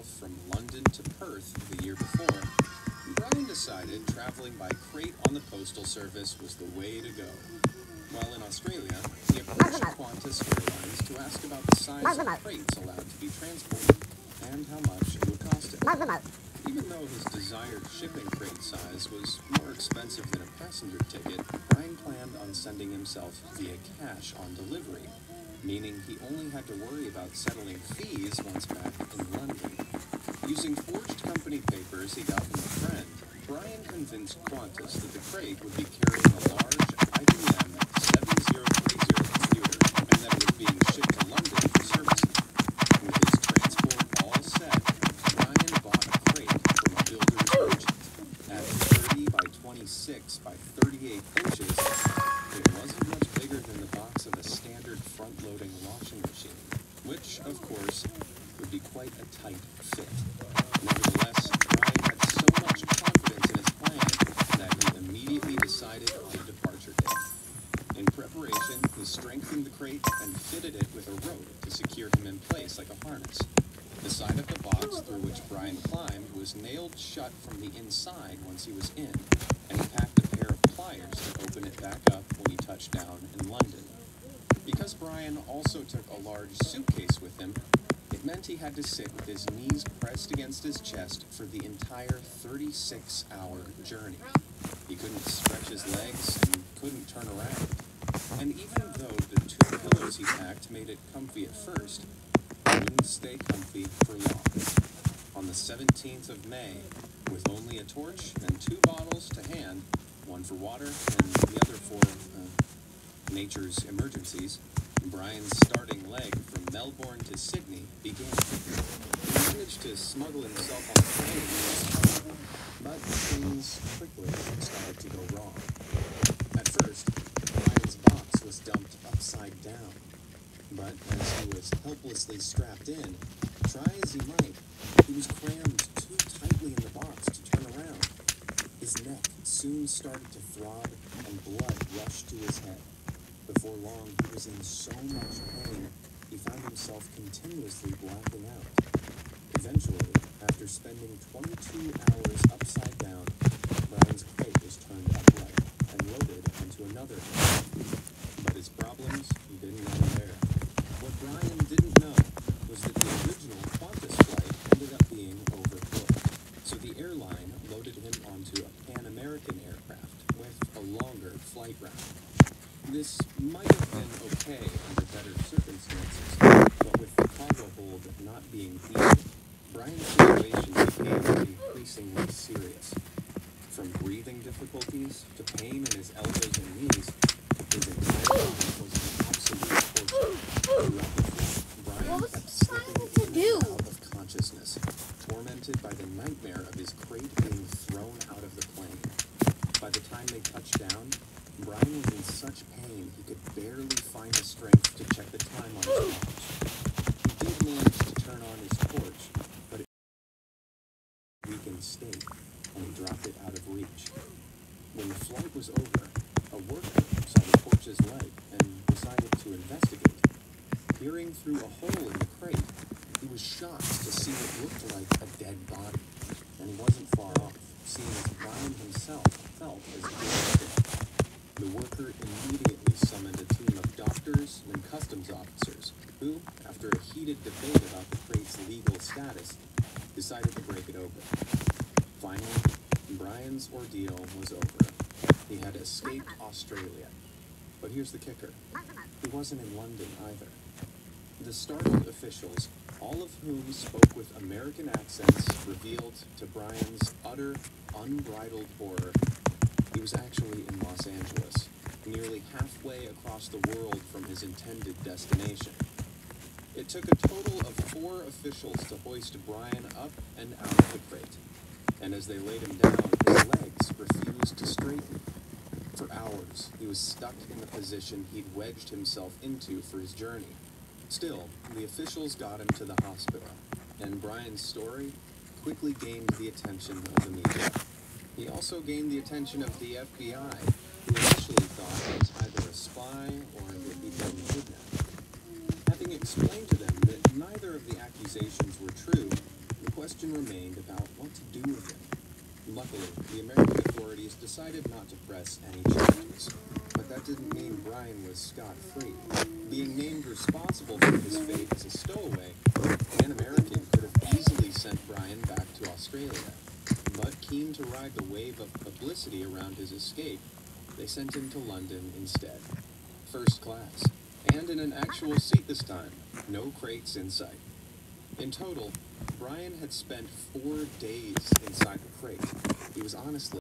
himself from London to Perth the year before, Brian decided traveling by crate on the Postal Service was the way to go. While in Australia, he approached Qantas Airlines to ask about the size of crates allowed to be transported and how much it would cost him. Even though his desired shipping crate size was more expensive than a passenger ticket, Brian planned on sending himself via cash on delivery, meaning he only had to worry about settling fees once back in London. Using forged company papers he got from a friend, Brian convinced Qantas that the crate would be carrying a large IBM 7030 computer and that it was being shipped to London for servicing. With his transport all set, Brian bought a crate from a builder's merchant. At 30 by 26 by 38 inches, it wasn't much bigger than the box of a standard front-loading washing machine, which, of course, would be quite a tight fit. Nevertheless, Brian had so much confidence in his plan that he immediately decided on a departure date. In preparation, he strengthened the crate and fitted it with a rope to secure him in place like a harness. The side of the box through which Brian climbed was nailed shut from the inside once he was in, and he packed a pair of pliers to open it back up when he touched down in London. Because Brian also took a large suitcase with him, it meant he had to sit with his knees pressed against his chest for the entire 36-hour journey. He couldn't stretch his legs and couldn't turn around. And even though the 2 pillows he packed made it comfy at first, it wouldn't stay comfy for long. On the 17th of May, with only a torch and 2 bottles to hand, one for water and the other for nature's emergencies, Brian's starting leg from Melbourne to Sydney began. He managed to smuggle himself on the plane, but things quickly started to go wrong. At first, Brian's box was dumped upside down, but as he was helplessly strapped in, try as he might, he was crammed too tightly in the box to turn around. His neck soon started to throb and blood rushed to his head. Before long, he was in so much pain, he found himself continuously blacking out. Eventually, after spending 22 hours upside down, Brian's crate was turned upright and loaded onto another crate. But his problems didn't end there. What Brian didn't know was that the original Qantas flight ended up being overbooked, so the airline loaded him onto a Pan American aircraft with a longer flight route. This might have been okay under better circumstances, but with the cargo hold not being heated, Brian's situation became increasingly serious. From breathing difficulties to pain in his elbows and knees, his entire body was an absolute torture. Throughout the flight, Brian kept slipping in and out of consciousness, tormented by the nightmare of his crate being thrown out of the plane. By the time they touched down, Brian was in such pain he could barely find the strength to check the time on his watch. He did manage to turn on his torch, but it was in a weakened state, and he dropped it out of reach. When the flight was over, a worker saw the torch's light and decided to investigate. Peering through a hole in the crate, he was shocked to see what looked like a dead body, and he wasn't far off, seeing as Brian himself felt as dead. The worker immediately summoned a team of doctors and customs officers who, after a heated debate about the crate's legal status, decided to break it open. Finally, Brian's ordeal was over. He had escaped Australia. But here's the kicker. He wasn't in London either. The startled officials, all of whom spoke with American accents, revealed to Brian's utter, unbridled horror he was actually in Los Angeles, nearly halfway across the world from his intended destination. It took a total of 4 officials to hoist Brian up and out of the crate, and as they laid him down, his legs refused to straighten. For hours, he was stuck in the position he'd wedged himself into for his journey. Still, the officials got him to the hospital, and Brian's story quickly gained the attention of the media. He also gained the attention of the FBI, who initially thought he was either a spy or that he'd been kidnapped. Having explained to them that neither of the accusations were true, the question remained about what to do with him. Luckily, the American authorities decided not to press any charges. But that didn't mean Brian was scot-free. Being named responsible for his fate as a stowaway, Pan American could have easily sent Brian back to Australia. But keen to ride the wave of publicity around his escape, they sent him to London instead. First class, and in an actual seat this time, no crates in sight. In total, Brian had spent 4 days inside the crate. He was honestly